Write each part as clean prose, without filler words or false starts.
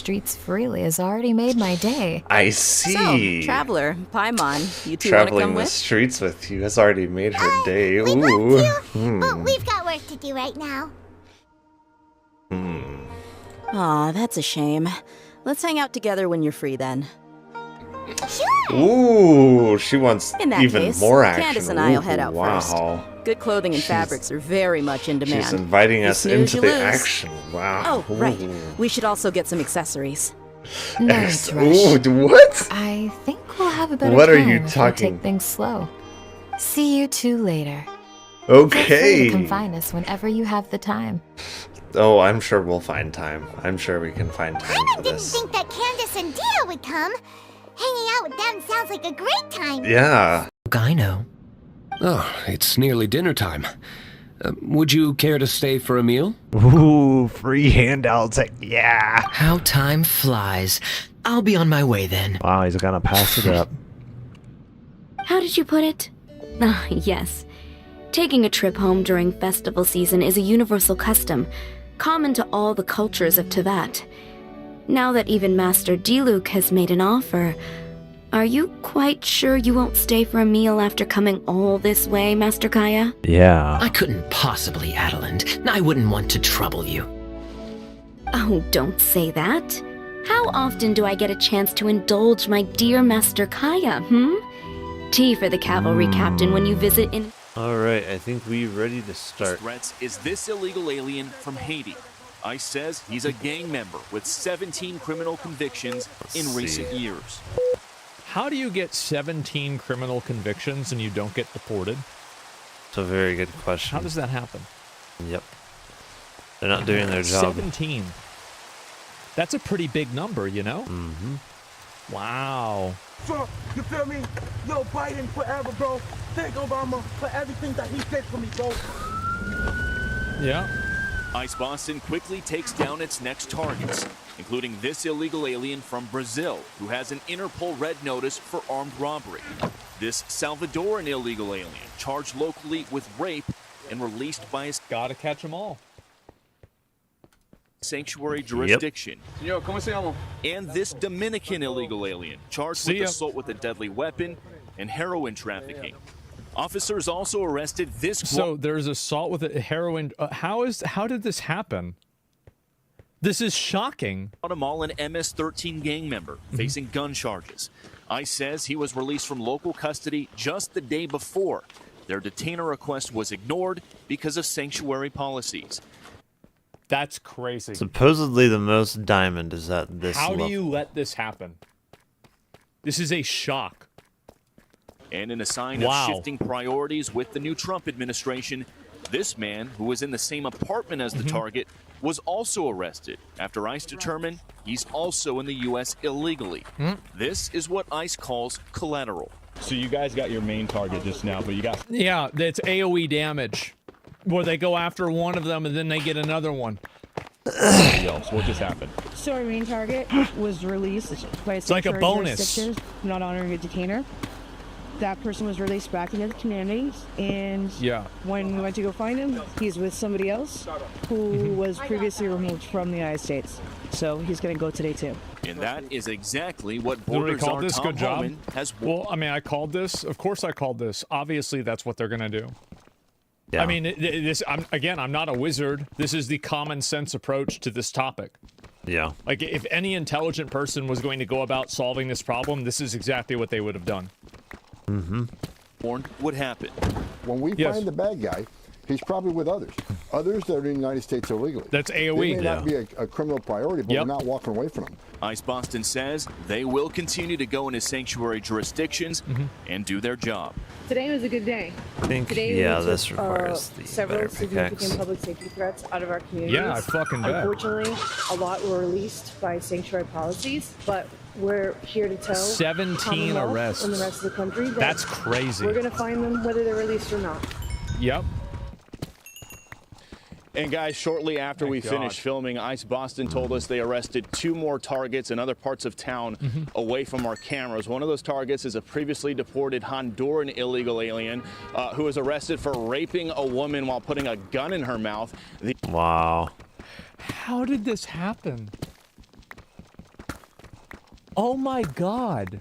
streets freely has already made my day. I see. So, Traveler, Paimon, you two want to Traveling come the with? streets with you has already made her day. We'd Ooh. love to, but we've got work to do right now. Aw, that's a shame. Let's hang out together when you're free then. Sure. Ooh, she wants In that even case, more action. Candace and I'll head out first. Wow. Good clothing and fabrics are very much in demand. She's inviting You us snooze, into you the lose. action. Wow. Oh, right. Ooh. We should also get some accessories. Nice rush. Ooh, what? I think we'll have a better What are time you if we talking- take things slow. See you two later. Feel free to Okay. come find us whenever you have the time. Oh, I'm sure we'll find time. I'm sure we can find time Paimon for didn't this. think that Candace and Dia would come. Hanging out with them sounds like a great time. Yeah. I know. Oh, it's nearly dinner time. Would you care to stay for a meal? Ooh, free handouts. Yeah. How time flies. I'll be on my way then. Wow, he's gonna pass it up. How did you put it? Ah, yes. Taking a trip home during festival season is a universal custom, common to all the cultures of Teyvat. Now that even Master Diluc has made an offer, are you quite sure you won't stay for a meal after coming all this way, Master Kaya? Yeah. I couldn't possibly, Adeland. I wouldn't want to trouble you. Oh, don't say that. How often do I get a chance to indulge my dear Master Kaya, Tea for the cavalry captain when you visit in... Alright, I think we're ready to start. Threats is this illegal alien from Haiti. ICE says he's a gang member with 17 criminal convictions in recent years. How do you get 17 criminal convictions and you don't get deported? It's a very good question. How does that happen? Yep. They're not doing their job. 17. That's a pretty big number, you know? Mm-hmm. Wow. Trump, you feel me? Yo, Biden forever, bro. Thank Obama for everything that he did for me, bro. Yeah. ICE Boston quickly takes down its next targets, including this illegal alien from Brazil who has an Interpol red notice for armed robbery. This Salvadoran illegal alien charged locally with rape and released by his Gotta catch them all. sanctuary jurisdiction. And this Dominican illegal alien charged with assault with a deadly weapon and heroin trafficking. Officers also arrested this. So there's assault with a heroin. How did this happen? This is shocking. Guatemalan MS-13 gang member facing gun charges. ICE says he was released from local custody just the day before. Their detainer request was ignored because of sanctuary policies. That's crazy. Supposedly the most diamond is at this How level. do you let this happen? This is a shock. And in a sign of shifting priorities with the new Trump administration, this man, who was in the same apartment as the target, was also arrested after ICE determined he's also in the U.S. illegally. This is what ICE calls collateral. So you guys got your main target just now, but you got... Yeah, that's AoE damage, where they go after one of them and then they get another one. else. What just happened? So our main target was released by a It's like a sanctuary bonus. jurisdiction, not honoring a detainer. That person was released back into the community, and when we went to go find him, he's with somebody else who was previously removed from the United States. So he's going to go today too. And that is exactly what Did we Border call Czar this? Tom Good job. Homan has. Well, I mean, I called this. Of course, I called this. Obviously, that's what they're gonna do. Yeah. I mean, I'm not a wizard. This is the common sense approach to this topic. Yeah. Like, if any intelligent person was going to go about solving this problem, this is exactly what they would have done. Mm-hmm. Warned would happen. When we find the bad guy, he's probably with others that are in the United States illegally. That's AoE. They may not be a criminal priority, but we're not walking away from them. ICE Boston says they will continue to go into sanctuary jurisdictions and do their job. Today was a good day. I think, Today yeah, we this took, requires the several better significant pickaxe. public safety threats out of our communities. Yeah, I fucking bet. Unfortunately, a lot were released by sanctuary policies, but we're here to tell 17 Commonwealth arrests. and the rest of the country that That's crazy. We're going to find them whether they're released or not. Yep. And guys, shortly after we finished filming, ICE Boston told us they arrested 2 more targets in other parts of town away from our cameras. One of those targets is a previously deported Honduran illegal alien who was arrested for raping a woman while putting a gun in her mouth. Wow. How did this happen? Oh my god.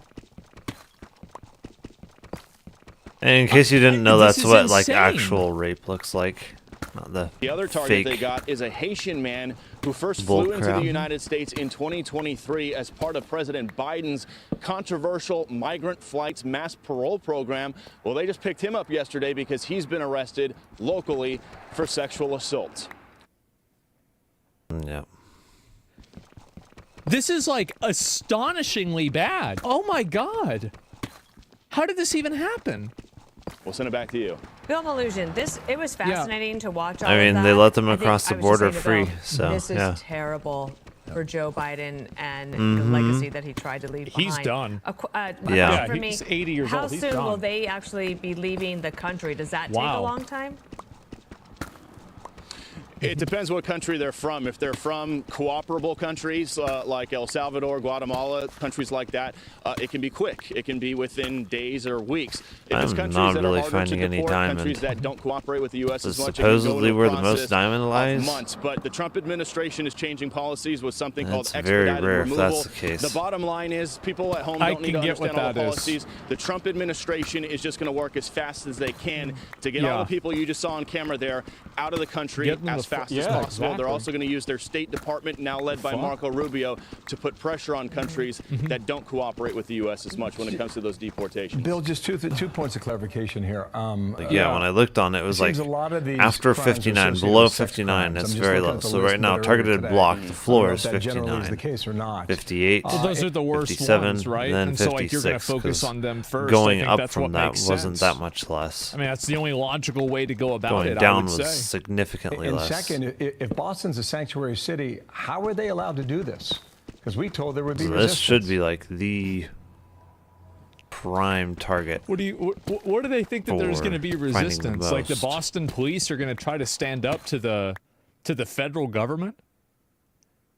And in case you didn't know, This that's is what like insane. actual rape looks like. Not the other target fake they got is a Haitian man who first bull flew into the crap. United States in 2023 as part of President Biden's controversial migrant flights mass parole program. Well, they just picked him up yesterday because he's been arrested locally for sexual assault. Yeah. This is like astonishingly bad. Oh my god. How did this even happen? We'll send it back to you. Bill Mallusion, it was fascinating to watch all I mean, of they that. let them I think across the I was just border saying to free, Bill, so, this is yeah. terrible for Joe Biden and the Mhm. legacy that he tried to leave behind. He's done. Yeah. For me, he's 80 years how old. He's soon will done. they actually be leaving the country? Does that take a Wow. long time? It depends what country they're from. If they're from cooperable countries like El Salvador, Guatemala, countries like that, it can be quick. It can be within days or weeks. If it's I'm countries not that really are harder finding to any deport, diamond. countries that don't cooperate with the U.S. This as is much, it can go supposedly into a where the most process diamond of lies? months. But the Trump administration is changing policies with something called That's very expedited rare if removal. that's the case. The bottom line is people at home I don't need can to get what understand all the that is. policies. The Trump administration is just going to work as fast as they can to get Yeah. all the people you just saw on camera there out of the country Get them as the fu- fast yeah, as possible. exactly. They're also going to use their State Department, now led by Fuck. Marco Rubio, to put pressure on countries that don't cooperate with the U.S. as much when it comes to those deportations. Bill, just two points of clarification here. Like, yeah, when I looked on it, it was like seems a lot of these after crimes are 59, associated below with sex 59, crimes. it's I'm just very looking low. at the So list right now, that are targeted today. block, the I don't floor know is if that generally is 59, the case or not. 58, Well, those are the worst 57, ones, right? then And so, like, you're gonna 56, focus 'cause on them first. I Going think up that's from what that makes wasn't sense. that much less. I mean, that's the only logical way to go about Going it, I down would was say. significantly And less. second, if Boston's a sanctuary city, how are they allowed to do this? Because we told there would be So resistance. this should be like the prime target. What do they think that there's for going to be finding the resistance? Like the most. Boston police are going to try to stand up to the federal government?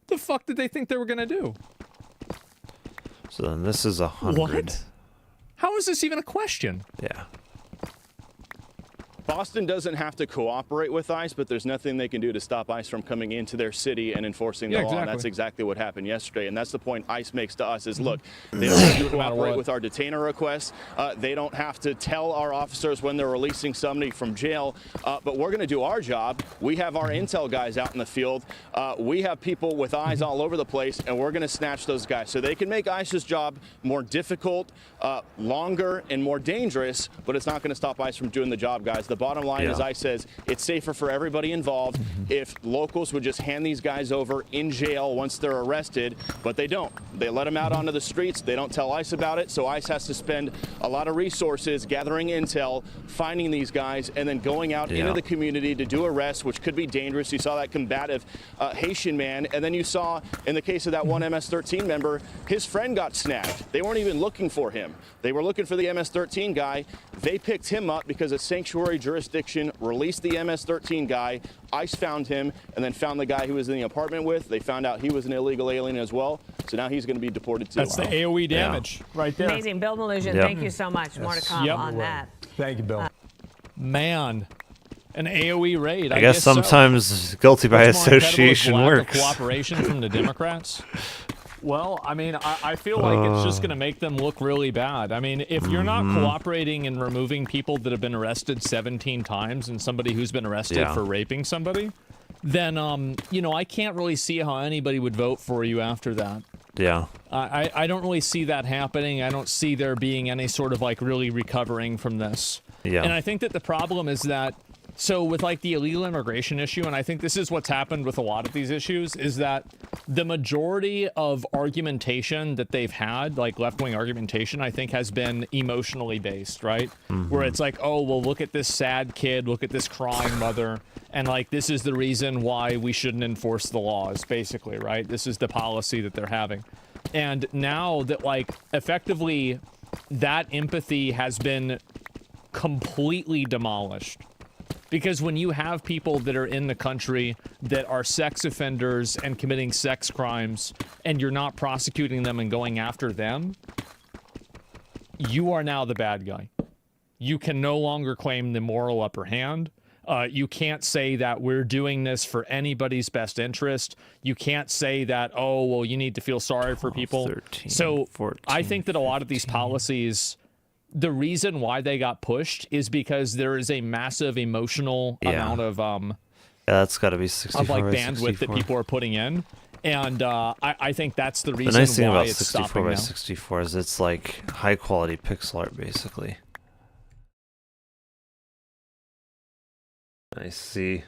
The fuck did they think they were going to do? So then this is 100. What? How is this even a question? Yeah. Boston doesn't have to cooperate with ICE, but there's nothing they can do to stop ICE from coming into their city and enforcing the Yeah, law. And exactly. that's exactly what happened yesterday. And that's the point ICE makes to us is, look, they don't have to cooperate with our detainer requests. They don't have to tell our officers when they're releasing somebody from jail. But we're going to do our job. We have our intel guys out in the field. We have people with eyes all over the place, and we're going to snatch those guys. So they can make ICE's job more difficult, longer, and more dangerous, but it's not going to stop ICE from doing the job, guys. The bottom line is, ICE says it's safer for everybody involved if locals would just hand these guys over in jail once they're arrested, but they don't. They let them out onto the streets. They don't tell ICE about it, so ICE has to spend a lot of resources gathering intel, finding these guys, and then going out into the community to do arrests, which could be dangerous. You saw that combative Haitian man, and then you saw, in the case of that one MS-13 member, his friend got snagged. They weren't even looking for him. They were looking for the MS-13 guy. They picked him up because a sanctuary jurisdiction released the MS-13 guy. ICE found him and then found the guy he was in the apartment with. They found out he was an illegal alien as well. So now he's going to be deported too. That's the AoE damage right there. Amazing. Bill Mallusion, thank you so much. More to come on that. Thank you, Bill. Man, an AoE raid. I guess so. sometimes guilty by What's more incredible is association lack of works. cooperation from the Democrats. Well, I mean, I feel like it's just going to make them look really bad. I mean, if you're not cooperating in removing people that have been arrested 17 times and somebody who's been arrested for raping somebody, then, you know, I can't really see how anybody would vote for you after that. Yeah. I don't really see that happening. I don't see there being any sort of, like, really recovering from this. Yeah. And I think that the problem is that, so with, like, the illegal immigration issue, and I think this is what's happened with a lot of these issues, is that the majority of argumentation that they've had, like left-wing argumentation, I think has been emotionally based, right? Where it's like, oh, well, look at this sad kid, look at this crying mother, and, like, this is the reason why we shouldn't enforce the laws, basically, right? This is the policy that they're having. And now that, like, effectively that empathy has been completely demolished. Because when you have people that are in the country that are sex offenders and committing sex crimes, and you're not prosecuting them and going after them, you are now the bad guy. You can no longer claim the moral upper hand. You can't say that we're doing this for anybody's best interest. You can't say that, oh, well, you need to feel sorry for people. 13, So 14, I think that a lot of these policies, the reason why they got pushed is because there is a massive emotional amount of that's got to be 64 of like by bandwidth 64. that people are putting in. And I think that's the reason The nice thing why about it's 64 stopping by now. 64 is it's like high quality pixel art, basically. I see.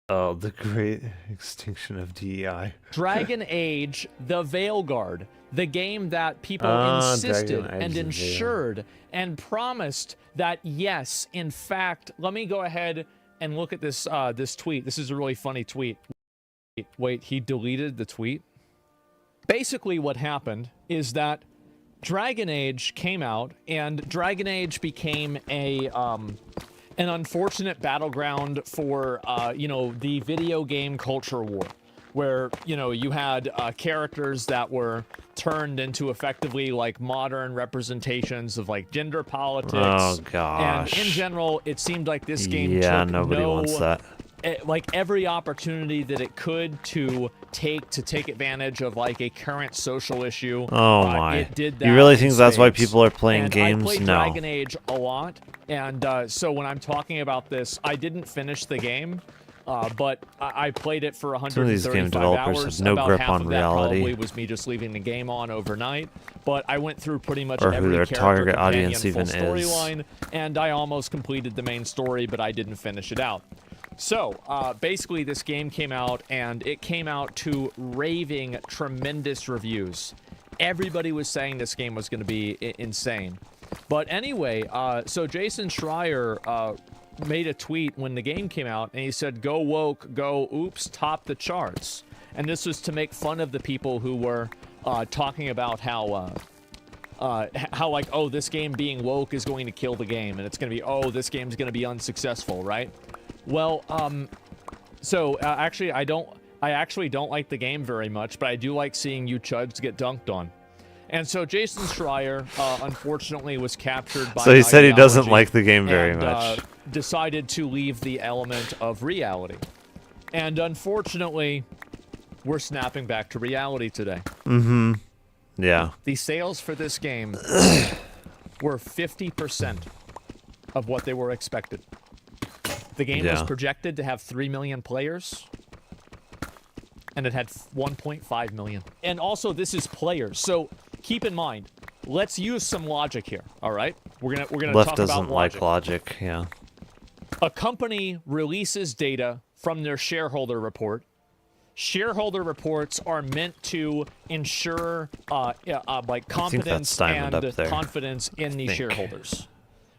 Oh, the great extinction of DEI. Dragon Age: The Veilguard, the game that people Ah, insisted Dragon Age: and The ensured and promised that yes, in fact, let me go ahead and look at this this tweet. This is a really funny tweet. Wait, he deleted the tweet? Basically what happened is that Dragon Age came out, and Dragon Age became a an unfortunate battleground for you know, the video game culture war, where, you know, you had characters that were turned into effectively like modern representations of like gender politics. Oh gosh. And in general, it seemed like this game took nobody wants that. like every opportunity that it could to take advantage of like a current social issue. Oh my! It did that. You really think that's why spades. people are playing And games? I played No. Dragon Age a lot, and so when I'm talking about this, I didn't finish the game, but I played it for 135 Some of these game developers hours. have no About grip half on of that reality. probably was me just leaving the game on overnight, but I went through pretty much Or who every their character, target companion, audience full even is. storyline, and I almost completed the main story, but I didn't finish it out. So, basically this game came out, and it came out to raving tremendous reviews. Everybody was saying this game was going to be insane. But anyway, so Jason Schreier made a tweet when the game came out, and he said, go woke, go oops, top the charts. And this was to make fun of the people who were talking about how like, oh, this game being woke is going to kill the game, and it's going to be, oh, this game's going to be unsuccessful, right? Well, so actually, I actually don't like the game very much, but I do like seeing you chuds get dunked on. And so Jason Schreier, unfortunately, was captured by So he said he doesn't ideology like the game very and, much. Decided to leave the element of reality. And unfortunately, we're snapping back to reality today. Mm-hmm. Yeah. The sales for this game were 50% of what they were expected. The game was projected to have 3 million players, and it had 1.5 million. And also, this is players, so keep in mind, let's use some logic here, all right? We're gonna Left talk doesn't about like logic, yeah. A company releases data from their shareholder report. Shareholder reports are meant to ensure like confidence and confidence in the shareholders.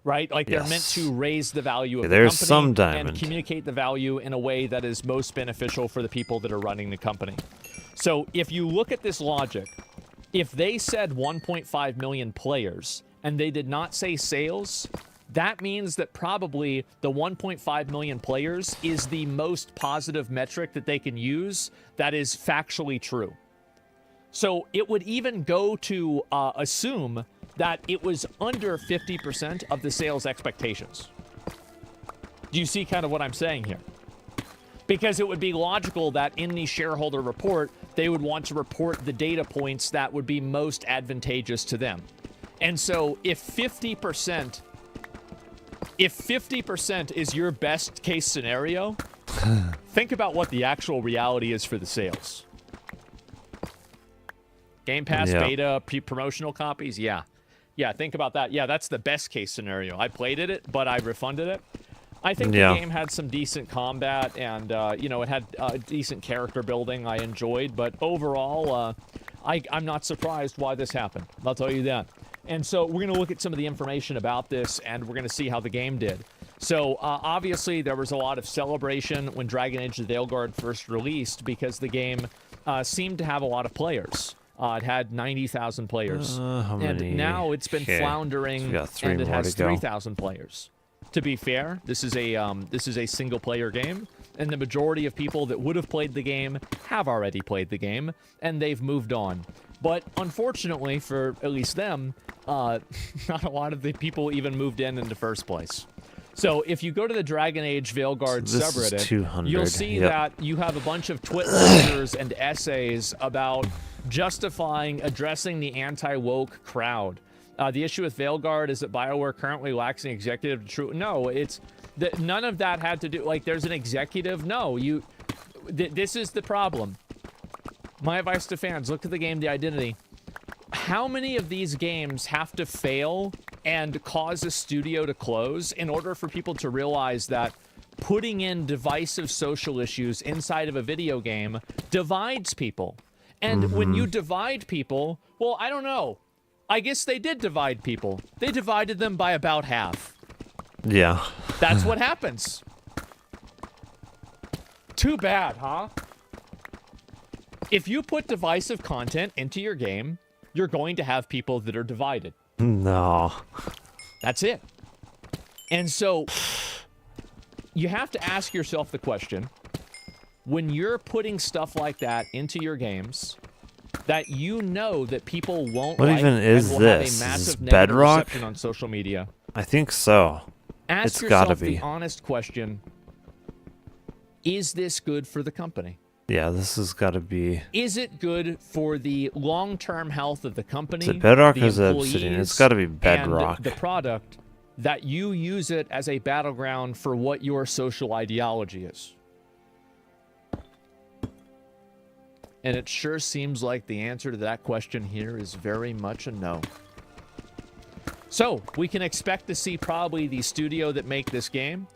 Right? Like they're meant to raise the value of the There's company some diamond. and communicate the value in a way that is most beneficial for the people that are running the company. So if you look at this logic, if they said 1.5 million players and they did not say sales, that means that probably the 1.5 million players is the most positive metric that they can use that is factually true. So it would even go to assume that it was under 50% of the sales expectations. Do you see kind of what I'm saying here? Because it would be logical that in the shareholder report, they would want to report the data points that would be most advantageous to them. And so if 50% is your best case scenario, think about what the actual reality is for the sales. Game Pass beta, promotional copies, yeah. Yeah, think about that. Yeah, that's the best case scenario. I played it, but I refunded it. I think the game had some decent combat, and, you know, it had decent character building I enjoyed, but overall, I'm not surprised why this happened. I'll tell you that. And so we're going to look at some of the information about this, and we're going to see how the game did. So, obviously, there was a lot of celebration when Dragon Age: The Veilguard first released, because the game seemed to have a lot of players. It had 90,000 players. And now it's been floundering, and it has 3,000 players. To be fair, this is a single-player game, and the majority of people that would have played the game have already played the game, and they've moved on. But unfortunately, for at least them, not a lot of the people even moved in the first place. So if you go to the Dragon Age Veilguard So this is subreddit, 200, you'll see yep. that you have a bunch of twit lectures and essays about addressing the anti-woke crowd. The issue with Veilguard is that BioWare currently lacks an executive truth. No, it's that none of that had to do. Like, there's an executive. No, this is the problem. My advice to fans: look at the game, The Identity. How many of these games have to fail and cause a studio to close in order for people to realize that putting in divisive social issues inside of a video game divides people? And when you divide people, well, I don't know. I guess they did divide people. They divided them by about half. Yeah. That's what happens. Too bad, huh? If you put divisive content into your game, you're going to have people that are divided. No. That's it. And so you have to ask yourself the question, when you're putting stuff like that into your games, that you know that people won't What like even is and will this? have a Is massive this negative Bedrock? reception on social media. I think so. Ask It's yourself gotta be. the honest question, is this good for the company? Yeah, this has got to be. Is it good for the long-term health of the company? Is it Bedrock the or is it Obsidian? It's got to be Bedrock. And the product, that you use it as a battleground for what your social ideology is? And it sure seems like the answer to that question here is very much a no. So, we can expect to see probably the studio that make this game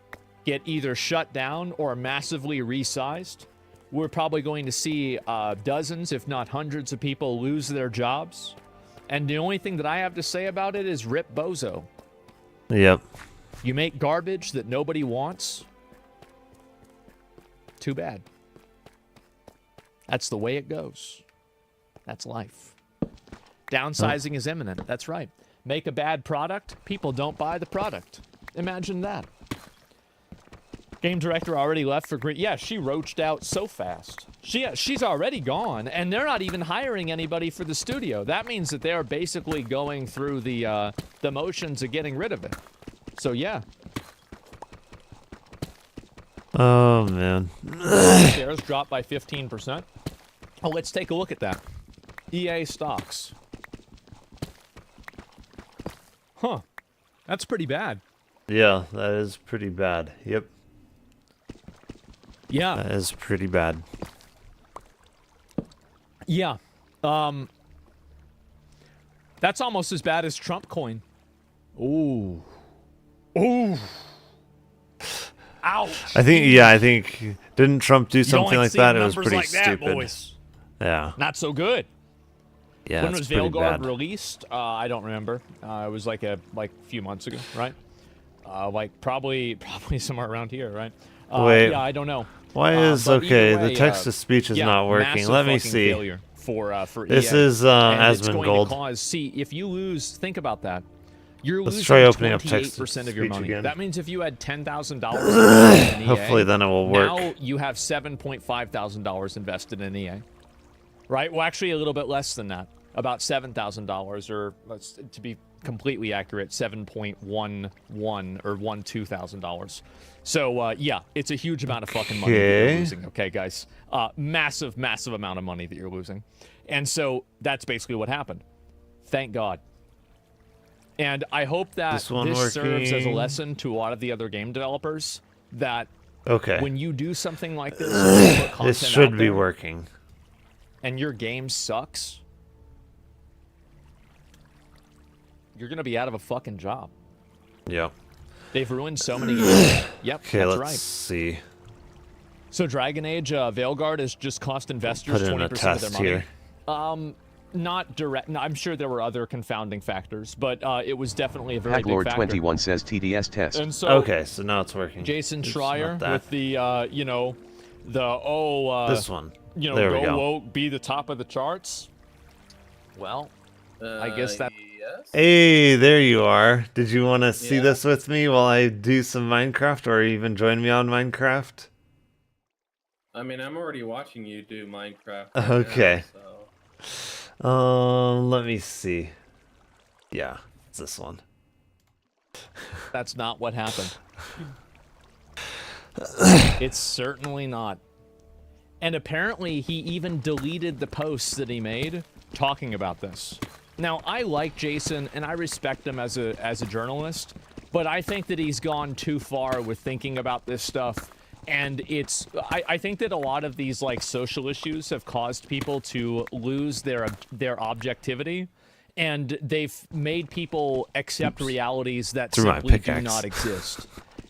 get either shut down or massively resized. We're probably going to see dozens, if not hundreds of people lose their jobs. And the only thing that I have to say about it is rip bozo. Yep. You make garbage that nobody wants. Too bad. That's the way it goes. That's life. Downsizing is imminent. That's right. Make a bad product, people don't buy the product. Imagine that. Game director already left for Green. Yeah, she roached out so fast. She's already gone, and they're not even hiring anybody for the studio. That means that they are basically going through the motions of getting rid of it. So yeah. Oh man. Shares dropped by 15%. Oh, let's take a look at that. EA stocks. Huh. That's pretty bad. Yeah, that is pretty bad. Yep. Yeah. That is pretty bad. Yeah. That's almost as bad as Trump coin. Ooh. Ooh. Ouch. I think didn't Trump do something like that? It was pretty stupid. Boys. Yeah. Not so good. Yeah. When it's was pretty Veilguard bad. released? I don't remember. It was like a few months ago, right? Like probably somewhere around here, right? Wait. Yeah, I don't know. Why is Either way, the text to speech is not working? massive Let me fucking see. failure for This EA. is And it's going Asmongold. to cause. See, if you lose, think about that. You're Let's losing try opening up 28% of your text-to-speech money. again. That means if you had $10,000 in EA, Hopefully then it will work. Now you have $7,500 invested in EA. Right? Well, actually a little bit less than that. About $7,000, or to be completely accurate, $7.11 or $12,000. So yeah, it's a huge amount of fucking money that you're Okay. losing. Okay, guys, massive amount of money that you're losing, and so that's basically what happened. Thank God. And I hope that This one serves as a working. lesson to a lot of the other game developers that Okay. when you do something like this, you put content This should out be there, working. and your game sucks, you're gonna be out of a fucking job. Yeah. They've ruined so many games. Yep, Okay, that's let's right. see. So Dragon Age Veilguard has just cost investors Put in a 20% of their test money. here. Not direct. No, I'm sure there were other confounding factors, but it was definitely a very big factor. Hacklord21 says TDS test. And so, Okay, so now it's working. Jason Oops, Schreier not that. with the This one. You know, There we go go. woke, be the top of the charts. Well, I guess that. Hey, there you are. Did you want to see this with me while I do some Minecraft, or even join me on Minecraft? I mean, I'm already watching you do Minecraft. Okay. Let me see. Yeah, it's this one. That's not what happened. It's certainly not. And apparently he even deleted the posts that he made talking about this. Now, I like Jason and I respect him as a journalist, but I think that he's gone too far with thinking about this stuff. And I think that a lot of these like social issues have caused people to lose their objectivity, and they've made people accept realities that simply do not exist.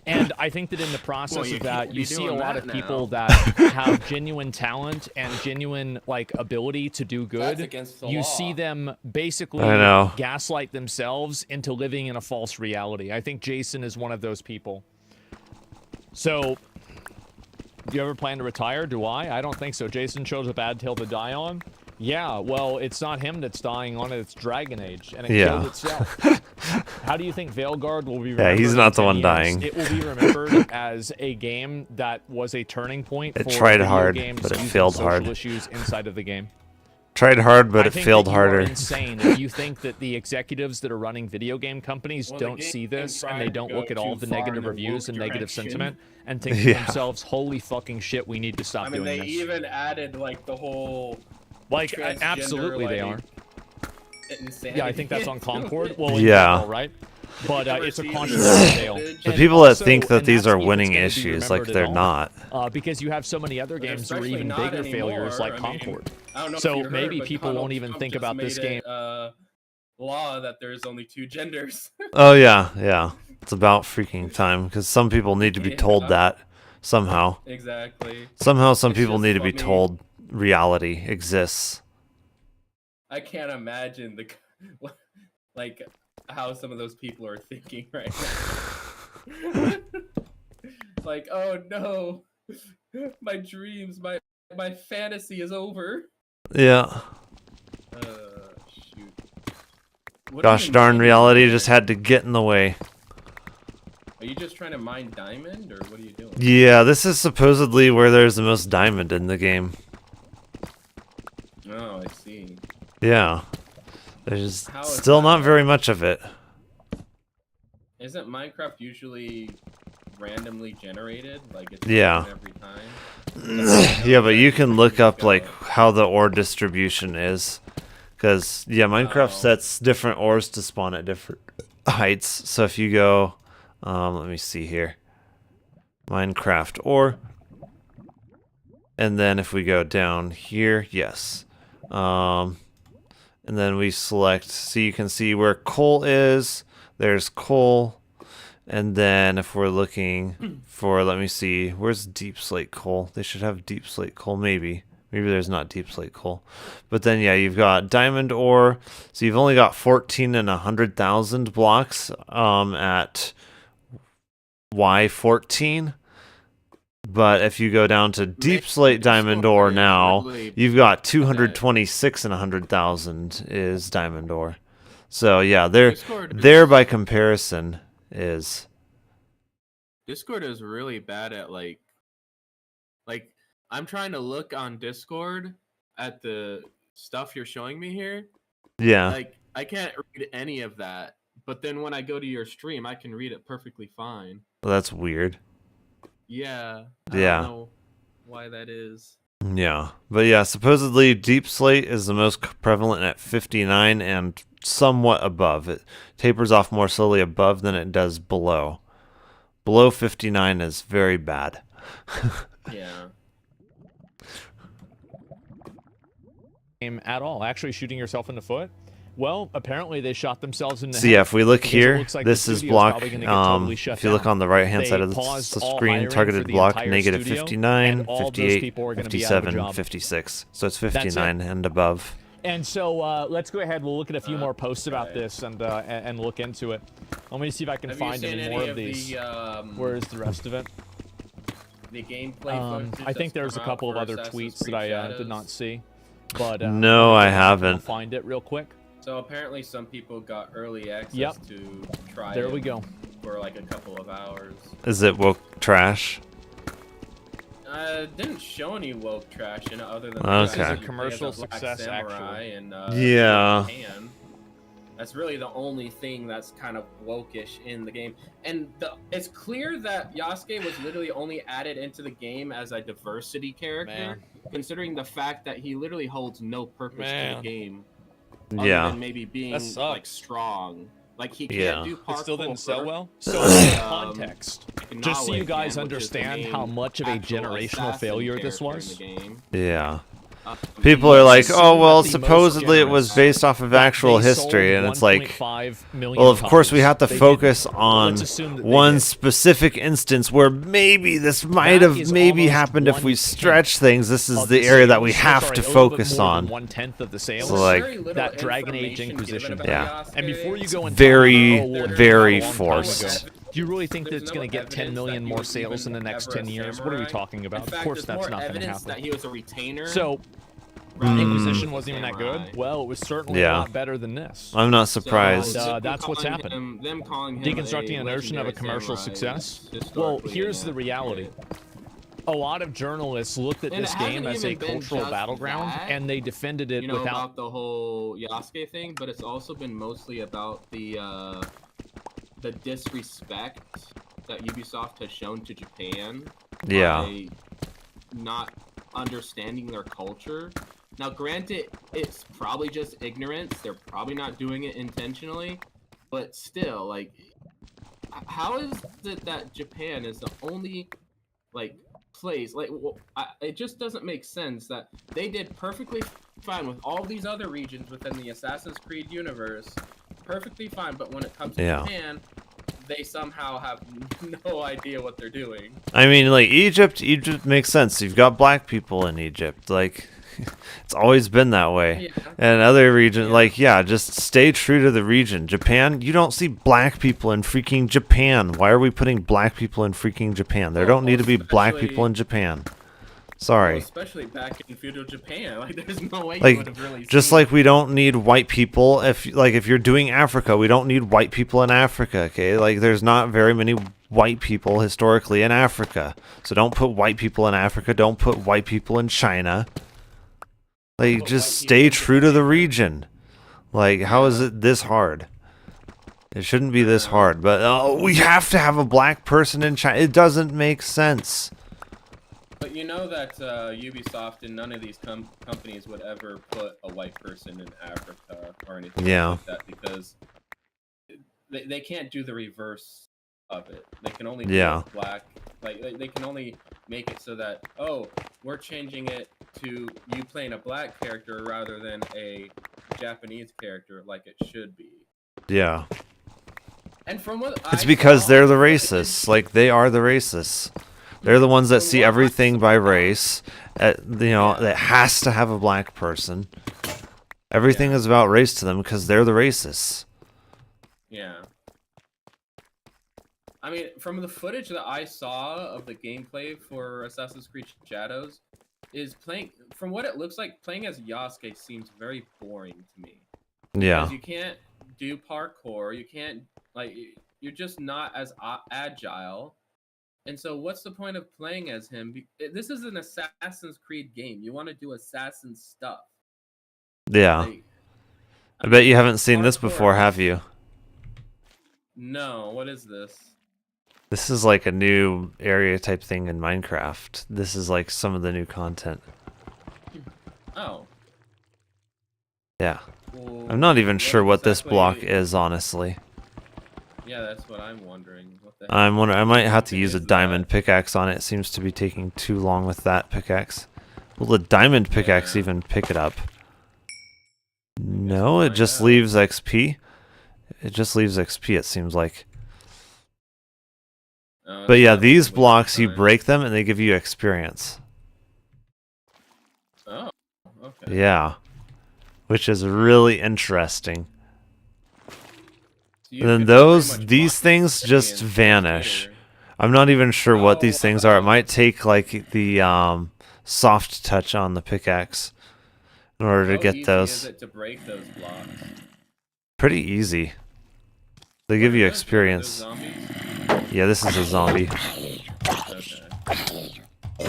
And I think that in the process of that, you see a lot of people that have genuine talent and genuine like ability to do good. You see them basically gaslight themselves into living in a false reality. I think Jason is one of those people. So, do you ever plan to retire? Do I? I don't think so. Jason chose a bad hill to die on. Yeah, well, it's not him that's dying on it, it's Dragon Age, and it killed itself. How do you think Veilguard will be remembered? Yeah, he's not the one years? dying. It will be remembered as a game that was a turning point for tried video hard, games but it using failed social hard. issues inside of the game. Tried hard, but it failed You harder. are insane if you think that the executives that are running video game companies don't see this and they don't look at all the negative reviews and negative sentiment and think to themselves, holy fucking shit, we need to stop doing they this. even added like the whole absolutely they are. Insanity. Yeah, I think that's on Concord. Well, Yeah. Right? But it's a conscious tale. The people that think that these are winning issues, like they're not. Because you have so many other games that are even bigger failures, like Concord. So maybe people won't even think about this game. Law that there's only 2 genders. Oh yeah, yeah. It's about freaking time because some people need to be told that somehow. Exactly. Somehow, some people need to be told reality exists. I can't imagine like how some of those people are thinking right now. Like, oh no, my dreams, my fantasy is over. Yeah. Shoot. Gosh darn, reality just had to get in the way. Are you just trying to mine diamond, or what are you doing? Yeah, this is supposedly where there's the most diamond in the game. Oh, I see. Yeah. There's still not very much of it. Isn't Minecraft usually randomly generated? Like it's every time? Yeah, but you can look up like how the ore distribution is. Because, yeah, Minecraft sets different ores to spawn at different heights. So if you go, let me see here. Minecraft ore. And then if we go down here, yes. And then we select, so you can see where coal is. There's coal. And then if we're looking for, let me see, where's deep slate coal? They should have deep slate coal, maybe. Maybe there's not deep slate coal. But then, yeah, you've got diamond ore. So you've only got 14 and 100,000 blocks at Y14. But if you go down to deep slate diamond ore now, you've got 226 and 100,000 is diamond ore. So yeah, there by comparison is. Discord is really bad at like I'm trying to look on Discord at the stuff you're showing me here. Yeah. Like I can't read any of that, but then when I go to your stream, I can read it perfectly fine. Well, that's weird. Yeah. I Yeah. don't know why that is. Yeah, but yeah, supposedly deep slate is the most prevalent at 59 and somewhat above. It tapers off more slowly above than it does below. Below 59 is very bad. Yeah. At all, actually shooting yourself in the foot. Well, apparently they shot themselves in the So head. yeah, if we look because here, it looks like this the is studio's block, probably gonna get totally shut if you look down. on the right hand They side of the paused all screen, hiring targeted for the block, entire negative studio, 59, and all those 58, people are gonna be out of a 57, job. 56. So it's That's it. 59 and above. And so let's go ahead. We'll look at a few more posts about this and look into it. Let me see if I can Have you find seen any more any of these. Where is the rest of it? The gameplay footage I think that's there's a come couple out of other for Assassin's tweets that Creed I did Shadows? not see. But No, I I'll haven't. find it real quick. So apparently some people got early access Yep. to try There it we go. for like a couple of hours. Is it woke trash? didn't show any woke trash in it other than Okay. This is a commercial success, samurai actually. and Yeah. Japan. That's really the only thing that's kind of woke-ish in the game. And it's clear that Yasuke was literally only added into the game as a diversity character, considering the fact that he literally holds no purpose to the game. Other than maybe being like strong. Like he can't do parkour. It still didn't sell well. So context, just so you guys understand how much of a generational failure this was. Yeah. People are like, oh, well, supposedly it was based off of actual history, and it's like, well, of course we have to focus on one specific instance where maybe this might have maybe happened if we stretch things. This is the area that we have to focus on. 1/10 of the sales. So, like, that Dragon Age Inquisition. Yeah. And before you go and very forced. Do you really think that it's going to get 10 million more sales in the next 10 years? What are we talking about? Of course, that's not going to happen. That he was a retainer. So, Inquisition wasn't even that good. Well, it was certainly a lot better than this. I'm not surprised. So, that's what's happened. Them calling him Deconstructing a notion of a commercial success. Well, here's the reality. A lot of journalists looked at this game as a cultural battleground, and they defended it without about the whole Yasuke thing, but it's also been mostly about the disrespect that Ubisoft has shown to Japan by not understanding their culture. Now, granted, it's probably just ignorance. They're probably not doing it intentionally, but still, like, how is it that Japan is the only, like, place, like, it just doesn't make sense that they did perfectly fine with all these other regions within the Assassin's Creed universe, perfectly fine, but when it comes to Japan, they somehow have no idea what they're doing. I mean, like, Egypt makes sense. You've got black people in Egypt. Like, it's always been that way. Yeah. And other regions, like, just stay true to the region. Japan, you don't see black people in freaking Japan. Why are we putting black people in freaking Japan? There don't need to be black people in Japan. Sorry. Well, especially back in feudal Japan, like, there's no way you Like, would have really just seen like we don't need white people. If you're doing Africa, we don't need white people in Africa. Okay, like, there's not very many white people historically in Africa, so don't put white people in Africa. Don't put white people in China. Like, just stay true to the region. Like, how is it this hard? It shouldn't be this hard, but we have to have a black person in China. It doesn't make sense. But you know that Ubisoft and none of these companies would ever put a white person in Africa or anything like that, because they can't do the reverse of it. They can only do black. Like, they can only make it so that, oh, we're changing it to you playing a black character rather than a Japanese character like it should be. Yeah. And from what It's because they're the racists. Like, they are the racists. They're the ones that see everything by race. That has to have a black person. Everything is about race to them because they're the racists. Yeah. I mean, from the footage that I saw of the gameplay for Assassin's Creed Shadows, from what it looks like, playing as Yasuke seems very boring to me. Yeah. Because you can't do parkour, you can't, like, you're just not as agile. And so what's the point of playing as him? This is an Assassin's Creed game. You want to do assassin stuff. Yeah. Like, I bet you haven't seen this before, have you? No, what is this? This is like a new area type thing in Minecraft. This is like some of the new content. Oh. Yeah. Well, I'm not even sure what this block is, honestly. Yeah, that's what I'm wondering. What the I'm wondering. I might have to use a diamond pickaxe on it. It seems to be taking too long with that pickaxe. Will the diamond pickaxe even pick it up? No, it just leaves XP. It just leaves XP, it seems like. But yeah, these blocks, you break them and they give you experience. Oh, okay. Yeah. Which is really interesting. And then these things just vanish. I'm not even sure what these things are. It might take like the soft touch on the pickaxe in order to get those. How easy is it to break those blocks? Pretty easy. They give you experience. Yeah, this is a zombie. Okay.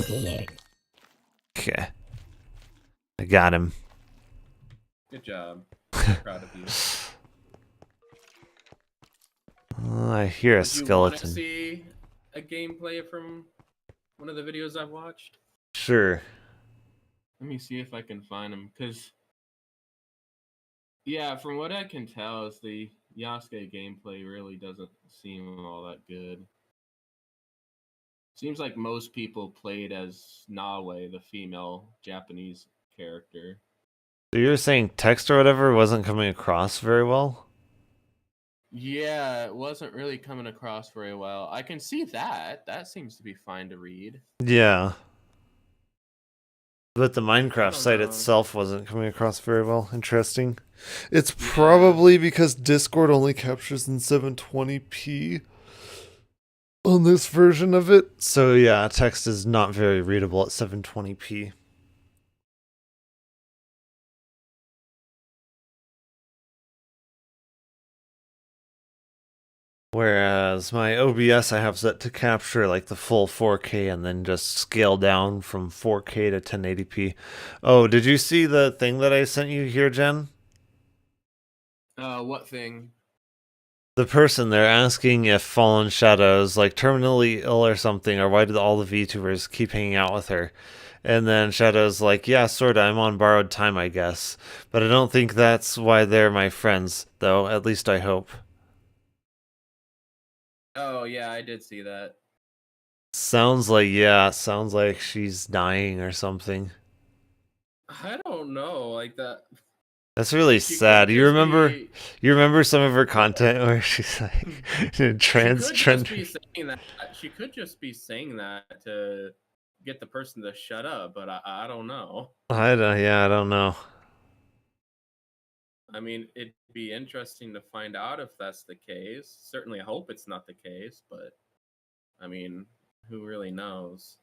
Okay. I got him. Good job. I'm proud of you. I hear a Would you want to skeleton. see a gameplay from one of the videos I've watched? Sure. Let me see if I can find them, because yeah, from what I can tell, is the Yasuke gameplay really doesn't seem all that good. Seems like most people played as Nawe, the female Japanese character. So you're saying text or whatever wasn't coming across very well? Yeah, it wasn't really coming across very well. I can see that. That seems to be fine to read. Yeah. But the Minecraft site itself wasn't coming across very well. Interesting. It's probably because Discord only captures in 720p on this version of it. So yeah, text is not very readable at 720p. Whereas my OBS I have set to capture like the full 4K and then just scale down from 4K to 1080p. Oh, did you see the thing that I sent you here, Jen? What thing? The person they're asking if Fallen Shadow's like terminally ill or something, or why did all the VTubers keep hanging out with her? And then Shadow's like, yeah, sorta, I'm on borrowed time, I guess. But I don't think that's why they're my friends, though, at least I hope. Oh, yeah, I did see that. Sounds like she's dying or something. I don't know, like that. That's really sad. You remember some of her content where she's like transgender. She could just be saying that to get the person to shut up, but I don't know. I don't know. I mean, it'd be interesting to find out if that's the case. Certainly hope it's not the case, but I mean, who really knows?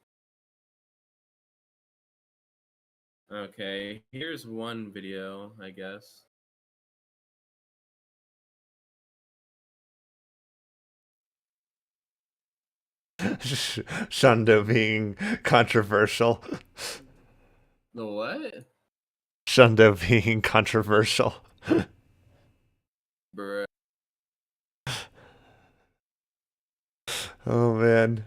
Okay, here's one video, I guess. Shundo being controversial. The what? Shundo being controversial. Bruh. Oh man.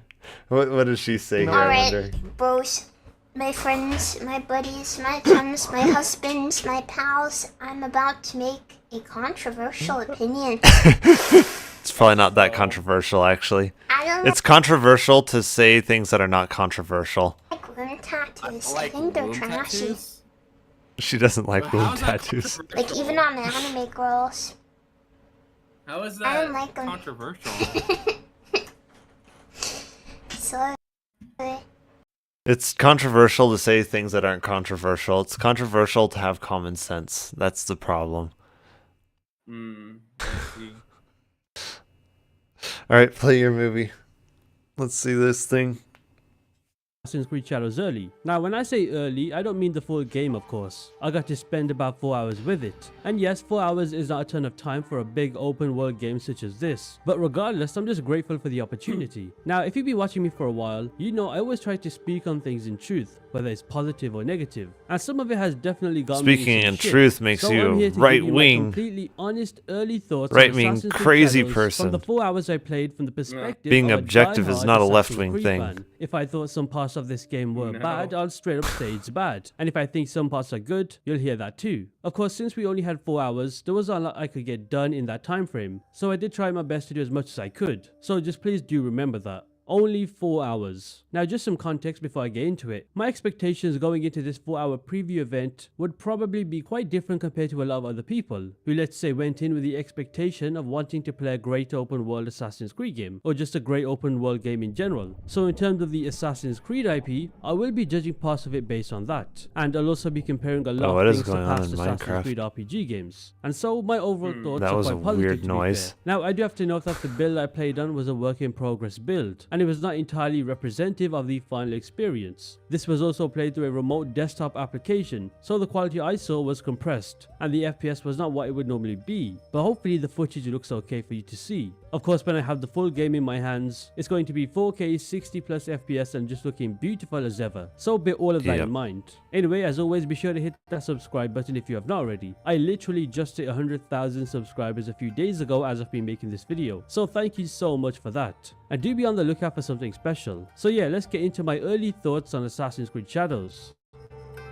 What does she say here, I wonder? Alright, bros, my friends, my buddies, my chums, my husbands, my pals, I'm about to make a controversial opinion. It's probably not that controversial, actually. It's controversial to say things that are not controversial. I like womb tattoos. I think they're trashy. She doesn't like womb tattoos. Like, even on anime girls. How is I don't that like them. controversial? Sorry. It's controversial to say things that aren't controversial. It's controversial to have common sense. That's the problem. I see. Alright, play your movie. Let's see this thing. Assassin's Creed Shadows early. Now when I say early, I don't mean the full game of course. I got to spend about 4 hours with it. And yes, 4 hours is not a ton of time for a big open world game such as this. But regardless, I'm just grateful for the opportunity. Now if you've been watching me for a while, you know I always try to speak on things in truth, whether it's positive or negative. And some of it has definitely gotten me Speaking in shit. truth makes so you I'm here a to right give you my wing. completely honest early thoughts Right on wing Assassin's Creed crazy Shadows person. from the 4 hours I played from the perspective Being of a objective is diehard not a Assassin's left-wing Creed thing. fan. If I thought some parts of this game were bad, I'll straight up say it's bad. And if I think some parts are good, you'll hear that too. Of course, since we only had 4 hours, there was a lot I could get done in that time frame. So I did try my best to do as much as I could. So just please do remember that. Only 4 hours. Now just some context before I get into it. My expectations going into this 4-hour preview event would probably be quite different compared to a lot of other people, who let's say went in with the expectation of wanting to play a great open world Assassin's Creed game, or just a great open world game in general. So in terms of the Assassin's Creed IP, I will be judging parts of it based on that. And I'll also be comparing a lot of things to past Assassin's Creed RPG games. And so my overall thoughts are quite positive weird noise. Now I do have to note that the build I played on was a work in progress build, and it was not entirely representative of the final experience. This was also played through a remote desktop application, so the quality I saw was compressed, and the FPS was not what it would normally be, but hopefully the footage looks okay for you to see. Of course, when I have the full game in my hands, it's going to be 4K 60 plus FPS and just looking beautiful as ever. So bear all of that in mind. Anyway, as always, be sure to hit that subscribe button if you have not already. I literally just hit 100,000 subscribers a few days ago as I've been making this video. So thank you so much for that. And do be on the lookout for something special. So yeah, let's get into my early thoughts on Assassin's Creed Shadows.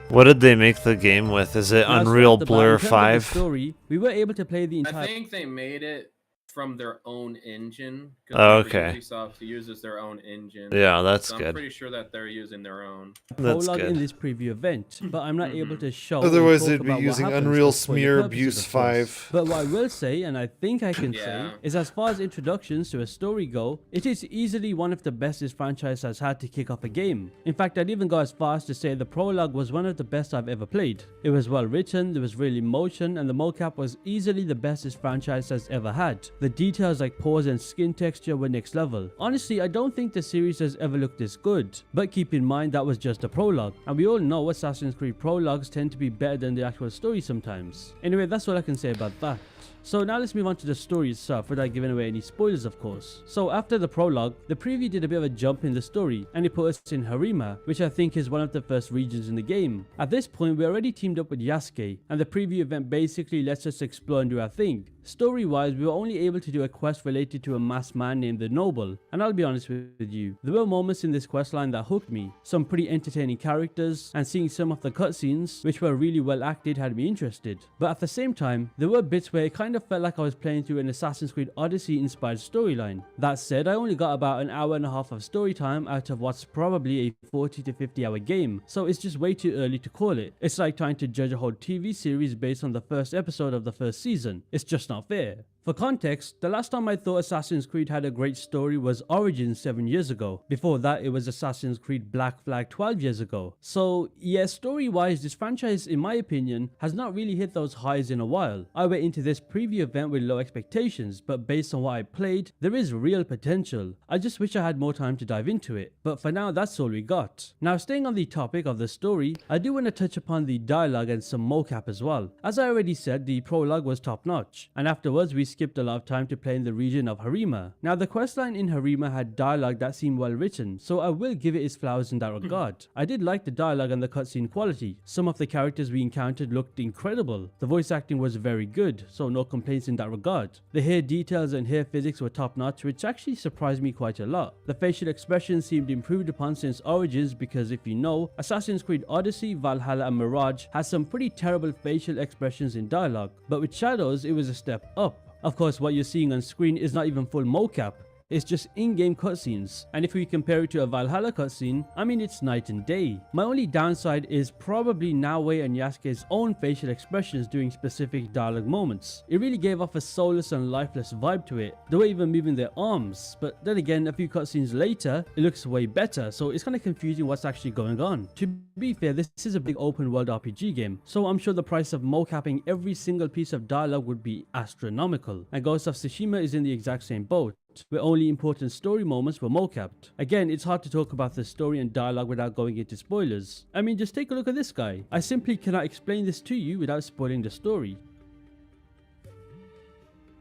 What did they make the game with? Is it Unreal Blur 5? Story, we were able to play the entire... I think they made it from their own engine. Oh, okay. Ubisoft uses their own engine. Yeah, that's so good. I'm pretty sure that they're using their own. That's prologue good. in this preview event, but I'm not able to show. Otherwise, they'd be using Unreal Smear Abuse 5. But what I will say, and I think I can say, is as far as introductions to a story go, it is easily one of the best this franchise has had to kick off a game. In fact, I'd even go as far as to say the prologue was one of the best I've ever played. It was well written, there was real emotion, and the mocap was easily the best this franchise has ever had. The details like pores and skin texture were next level. Honestly, I don't think the series has ever looked this good, but keep in mind that was just a prologue, and we all know Assassin's Creed prologues tend to be better than the actual story sometimes. Anyway, that's all I can say about that. So now let's move on to the story itself without giving away any spoilers, of course. So after the prologue, the preview did a bit of a jump in the story and it put us in Harima, which I think is one of the first regions in the game. At this point, we already teamed up with Yasuke, and the preview event basically lets us explore and do our thing. Story-wise, we were only able to do a quest related to a masked man named the Noble, and I'll be honest with you, there were moments in this questline that hooked me, some pretty entertaining characters, and seeing some of the cutscenes, which were really well acted, had me interested. But at the same time, there were bits where it kind of felt like I was playing through an Assassin's Creed Odyssey inspired storyline. That said, I only got about an hour and a half of story time out of what's probably a 40 to 50 hour game, so it's just way too early to call it. It's like trying to judge a whole TV series based on the first episode of the first season. It's just not fair. For context, the last time I thought Assassin's Creed had a great story was Origins 7 years ago. Before that, it was Assassin's Creed Black Flag 12 years ago. So yeah, story-wise, this franchise, in my opinion, has not really hit those highs in a while. I went into this preview event with low expectations, but based on what I played, there is real potential. I just wish I had more time to dive into it. But for now, that's all we got. Now, staying on the topic of the story, I do want to touch upon the dialogue and some mocap as well. As I already said, the prologue was top-notch, and afterwards we skipped a lot of time to play in the region of Harima. Now, the questline in Harima had dialogue that seemed well written, so I will give it its flowers in that regard. I did like the dialogue and the cutscene quality. Some of the characters we encountered looked incredible. The voice acting was very good, so no complaints in that regard. The hair details and hair physics were top notch, which actually surprised me quite a lot. The facial expressions seemed improved upon since Origins, because if you know, Assassin's Creed Odyssey, Valhalla and Mirage has some pretty terrible facial expressions in dialogue, but with Shadows it was a step up. Of course, what you're seeing on screen is not even full mocap. It's just in-game cutscenes, and if we compare it to a Valhalla cutscene, I mean it's night and day. My only downside is probably Naoe and Yasuke's own facial expressions during specific dialogue moments. It really gave off a soulless and lifeless vibe to it. They were even moving their arms, but then again, a few cutscenes later, it looks way better, so it's kind of confusing what's actually going on. To be fair, this is a big open world RPG game, so I'm sure the price of mocapping every single piece of dialogue would be astronomical, and Ghost of Tsushima is in the exact same boat, where only important story moments were mocapped. Again, it's hard to talk about the story and dialogue without going into spoilers. I mean, just take a look at this guy. I simply cannot explain this to you without spoiling the story.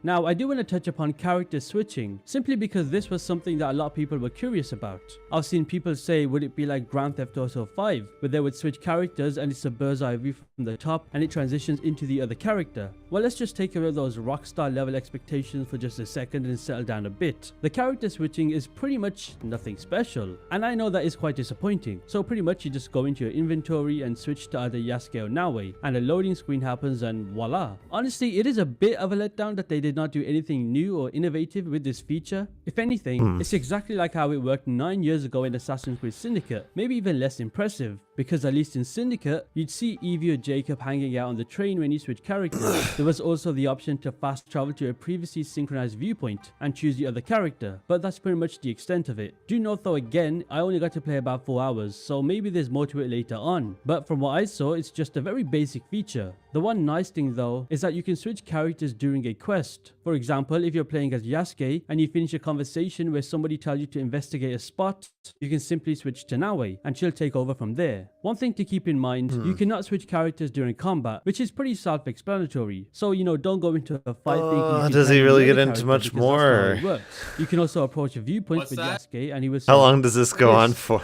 Now, I do want to touch upon character switching, simply because this was something that a lot of people were curious about. I've seen people say, would it be like Grand Theft Auto 5, where they would switch characters and it's a bird's eye view from the top and it transitions into the other character. Well, let's just take away those rockstar level expectations for just a second and settle down a bit. The character switching is pretty much nothing special, and I know that is quite disappointing. So pretty much you just go into your inventory and switch to either Yasuke or Naoe, and a loading screen happens and voila. Honestly, it is a bit of a letdown that they did not do anything new or innovative with this feature. If anything, it's exactly like how it worked 9 years ago in Assassin's Creed Syndicate, maybe even less impressive, because at least in Syndicate, you'd see Evie or Jacob hanging out on the train when you switch characters. There was also the option to fast travel to a previously synchronized viewpoint and choose the other character, but that's pretty much the extent of it. Do note though, again, I only got to play about 4 hours, so maybe there's more to it later on, but from what I saw, it's just a very basic feature. The one nice thing though is that you can switch characters during a quest, first. For example, if you're playing as Yasuke and you finish a conversation where somebody tells you to investigate a spot, you can simply switch to Naue and she'll take over from there. One thing to keep in mind, you cannot switch characters during combat, which is pretty self-explanatory. So, you know, don't go into a fight thinking you can does he play really another get into character much because that's not how more? it works. You can also approach a viewpoint with Yasuke and he will say, How long does this go on for?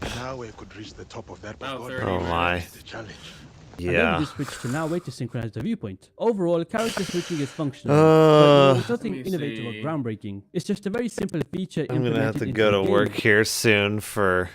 Naue could reach the top of that. Oh my. And then Yeah. you just switch to Naue to synchronize the viewpoint. Overall, character switching is functional, but it's nothing innovative or groundbreaking. It's just a very simple feature. I'm gonna have to implemented go into to the work game. here soon for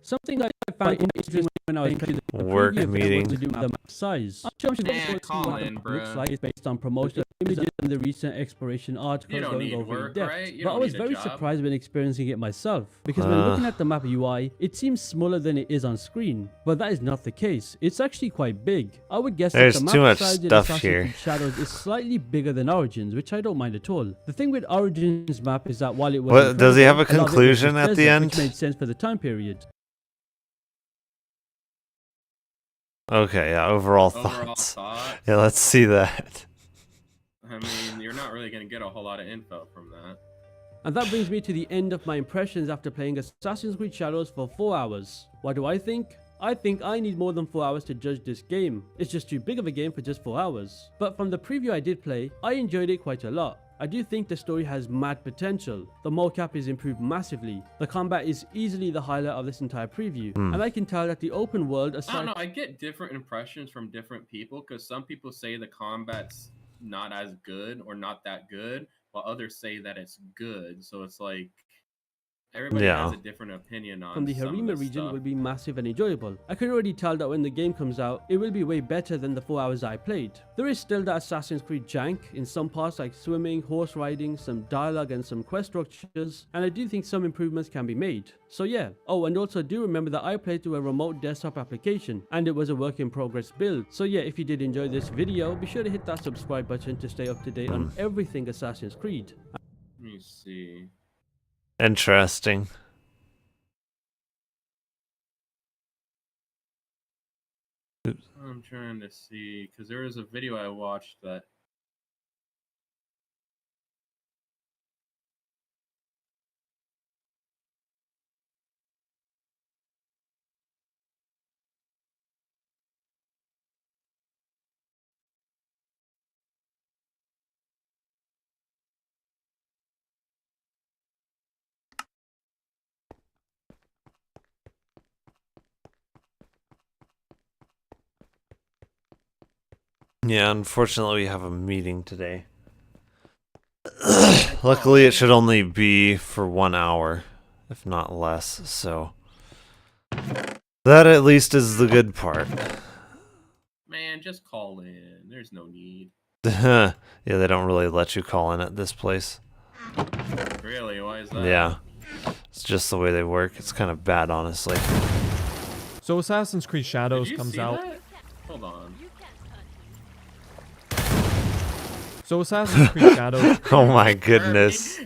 Something that I found interesting when I was playing the work preview meeting. was to do with the map size. I'm sure you Nah, see call what in, the map bruh. looks like. It's based on promotional images and the recent exploration articles You don't going need over work, in depth. right? You But I don't was need a very job. surprised when experiencing it myself, because when looking at the map UI, it seems smaller than it is on screen. But that is not the case. It's actually quite big. I would guess There's that the map too much size in stuff Assassin's here. Creed Shadows is slightly bigger than Origins, which I don't mind at all. The thing with Origins map is that while it was What, does he have a incredible, lot of it was conclusion just at the desert, end? which made sense for the time period. Okay, yeah, overall thoughts. Yeah, let's see that. I mean, you're not really gonna get a whole lot of info from that. And that brings me to the end of my impressions after playing Assassin's Creed Shadows for 4 hours. What do I think? I think I need more than 4 hours to judge this game. It's just too big of a game for just 4 hours. But from the preview I did play, I enjoyed it quite a lot. I do think the story has mad potential. The mocap is improved massively. The combat is easily the highlight of this entire preview. And I can tell that the open world I don't aside... know. I get different impressions from different people because some people say the combat's not as good or not that good, while others say that it's good. So it's like everybody has a different opinion on from the some of Harima this region stuff. will be massive and enjoyable. I can already tell that when the game comes out, it will be way better than the 4 hours I played. There is still that Assassin's Creed jank in some parts like swimming, horse riding, some dialogue and some quest structures, and I do think some improvements can be made. So yeah, oh, and also do remember that I played through a remote desktop application and it was a work in progress build. So yeah, if you did enjoy this video, be sure to hit that subscribe button to stay up to date on everything Assassin's Creed. Let me see. Interesting. I'm trying to see because there was a video I watched that. Yeah, unfortunately we have a meeting today. Luckily it should only be for 1 hour, if not less, so that at least is the good part. Man, just call in. There's no need. Yeah, they don't really let you call in at this place. Really? Why is that? Yeah, it's just the way they work. It's kind of bad, honestly. So Assassin's Creed Shadows comes see out. that? Hold on. So Assassin's Creed Shadows. Oh my goodness.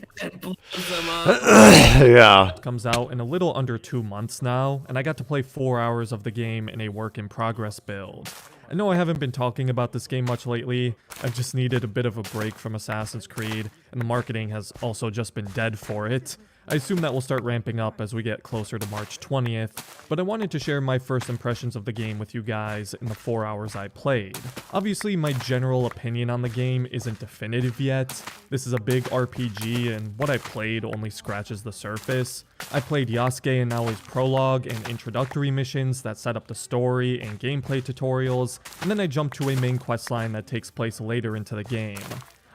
Yeah. Comes out in a little under 2 months now, and I got to play 4 hours of the game in a work-in-progress build. I know I haven't been talking about this game much lately. I've just needed a bit of a break from Assassin's Creed, and the marketing has also just been dead for it. I assume that will start ramping up as we get closer to March 20th, but I wanted to share my first impressions of the game with you guys in the 4 hours I played. Obviously, my general opinion on the game isn't definitive yet. This is a big RPG, and what I played only scratches the surface. I played Yasuke and Naoi's prologue and introductory missions that set up the story and gameplay tutorials, and then I jumped to a main questline that takes place later into the game.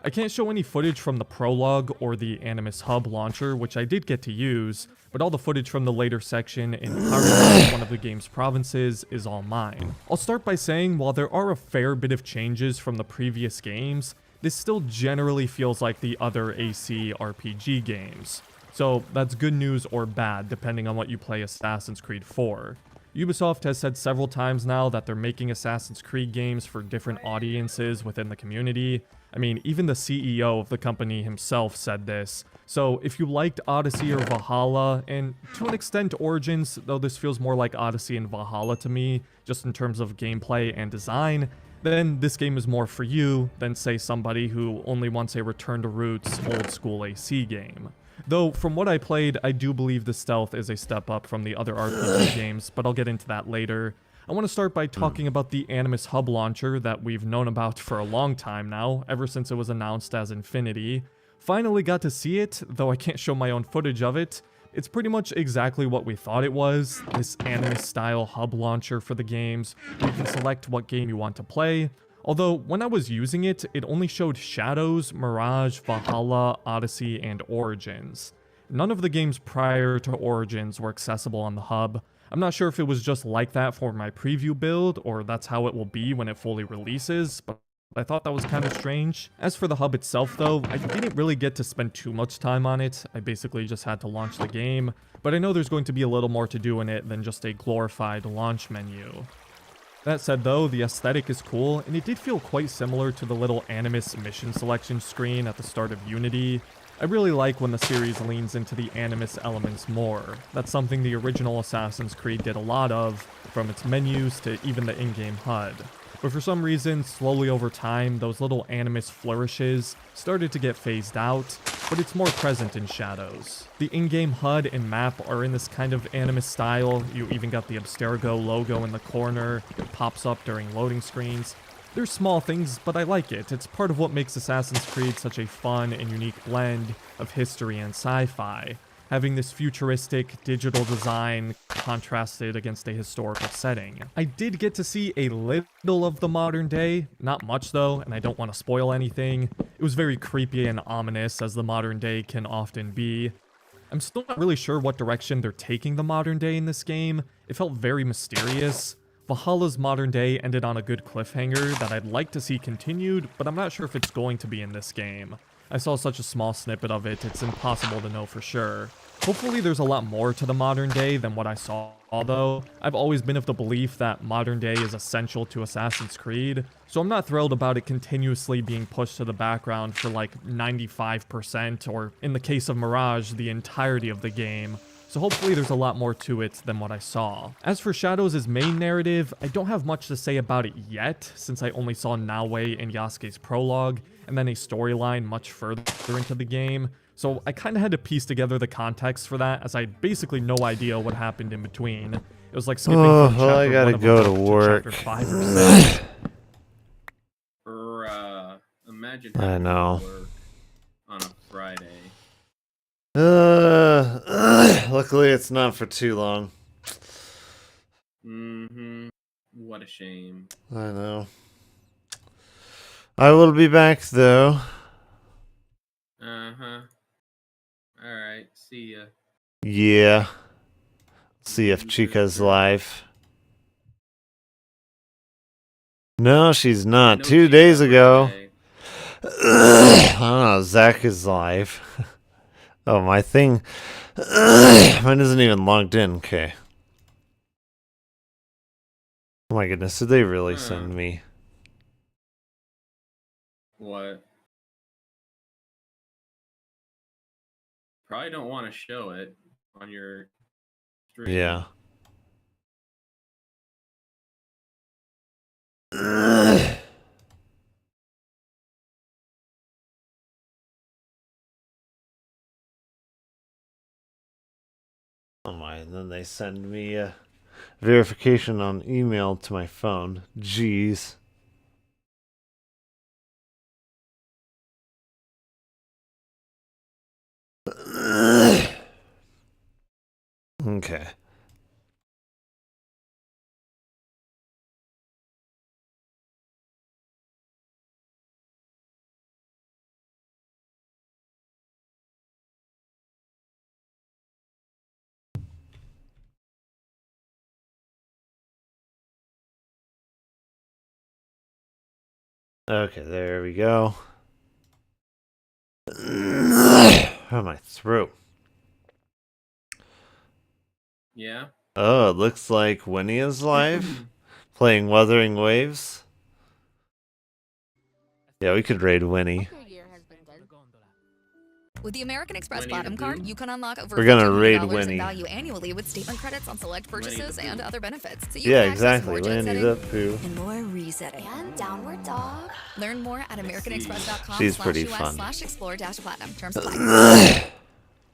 I can't show any footage from the prologue or the Animus Hub launcher, which I did get to use, but all the footage from the later section in Harima, one of the game's provinces, is all mine. I'll start by saying, while there are a fair bit of changes from the previous games, this still generally feels like the other AC RPG games. So that's good news or bad, depending on what you play Assassin's Creed for. Ubisoft has said several times now that they're making Assassin's Creed games for different audiences within the community. I mean, even the CEO of the company himself said this. So if you liked Odyssey or Valhalla, and to an extent Origins, though this feels more like Odyssey and Valhalla to me, just in terms of gameplay and design, then this game is more for you than, say, somebody who only wants a return to roots, old school AC game. Though, from what I played, I do believe the stealth is a step up from the other RPG games, but I'll get into that later. I want to start by talking about the Animus Hub launcher that we've known about for a long time now, ever since it was announced as Infinity. Finally got to see it, though I can't show my own footage of it. It's pretty much exactly what we thought it was, this Animus-style hub launcher for the games, where you can select what game you want to play. Although, when I was using it, it only showed Shadows, Mirage, Valhalla, Odyssey, and Origins. None of the games prior to Origins were accessible on the hub. I'm not sure if it was just like that for my preview build, or that's how it will be when it fully releases, but I thought that was kind of strange. As for the hub itself though, I didn't really get to spend too much time on it. I basically just had to launch the game, but I know there's going to be a little more to do in it than just a glorified launch menu. That said though, the aesthetic is cool, and it did feel quite similar to the little Animus mission selection screen at the start of Unity. I really like when the series leans into the Animus elements more. That's something the original Assassin's Creed did a lot of, from its menus to even the in-game HUD. But for some reason, slowly over time, those little Animus flourishes started to get phased out, but it's more present in Shadows. The in-game HUD and map are in this kind of Animus style. You even got the Abstergo logo in the corner. It pops up during loading screens. They're small things, but I like it. It's part of what makes Assassin's Creed such a fun and unique blend of history and sci-fi, having this futuristic digital design contrasted against a historical setting. I did get to see a little of the modern day, not much though, and I don't want to spoil anything. It was very creepy and ominous, as the modern day can often be. I'm still not really sure what direction they're taking the modern day in this game. It felt very mysterious. Valhalla's modern day ended on a good cliffhanger that I'd like to see continued, but I'm not sure if it's going to be in this game. I saw such a small snippet of it, it's impossible to know for sure. Hopefully there's a lot more to the modern day than what I saw though. I've always been of the belief that modern day is essential to Assassin's Creed, so I'm not thrilled about it continuously being pushed to the background for like 95%, or in the case of Mirage, the entirety of the game. So hopefully there's a lot more to it than what I saw. As for Shadows' main narrative, I don't have much to say about it yet, since I only saw Naoe and Yasuke's prologue, and then a storyline much further into the game. So I kind of had to piece together the context for that, as I had basically no idea what happened in between. It was like skipping from chapter I gotta 1 of go a to book work. chapter 5 or 6. Imagine I having know. to work on a Friday. Luckily it's not for too long. What a shame. I know. I will be back though. Alright, see ya. Yeah. See if Chica's live. No, she's not. 2 days ago. I don't know, Zach is live. Oh, my thing. Mine isn't even logged in. Okay. Oh my goodness, did they really send me? What? Probably don't want to show it on your stream. Yeah. Oh my, and then they send me a verification on email to my phone. Jeez. Okay. Okay, there we go. Oh, my throat. Yeah? Oh, it looks like Winnie is live, playing Wuthering Waves. Yeah, we could raid Winnie. With the American Express Platinum card, you can unlock over We're gonna raid $1,500 Winnie. in value annually with statement credits on select purchases and other benefits. So you Yeah, can access exactly. more jet Winnie setting the Pooh. and more resetting. And downward dog. Learn more at americanexpress.com She's pretty fun. /explore-platinum. Terms apply.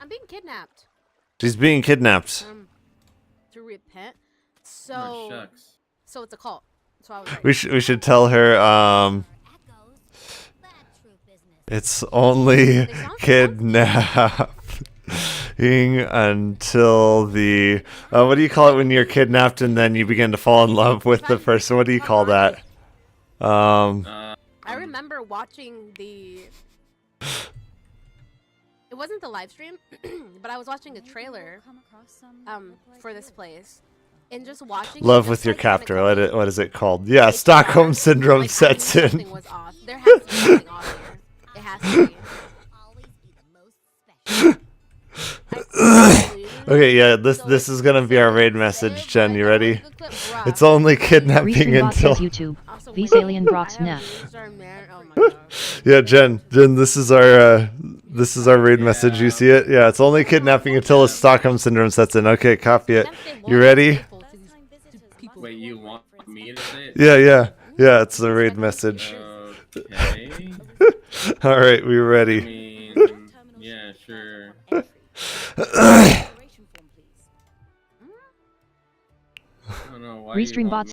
I'm being kidnapped. She's being kidnapped. To repent. So. Oh, shucks. So it's a cult. So I was right. We should tell her. It's only kidnapping until the. What do you call it when you're kidnapped and then you begin to fall in love with the person? What do you call that? I remember watching the. It wasn't the live stream, but I was watching a trailer for this place. And just watching Love with your captor. What is it called? Yeah, Stockholm Syndrome sets in. something was off. There has to be something off here. It has to be. Okay, yeah, this is gonna be our raid message, Jen. You ready? It's only kidnapping until. YouTube. These alien brats net. Yeah, Jen, this is our raid message. You see it? Yeah, it's only kidnapping until the Stockholm Syndrome sets in. Okay, copy it. You ready? Wait, you want me to say it? Yeah. It's the raid message. Okay. All right, we ready. I mean, yeah, sure. I don't know why Restream bots.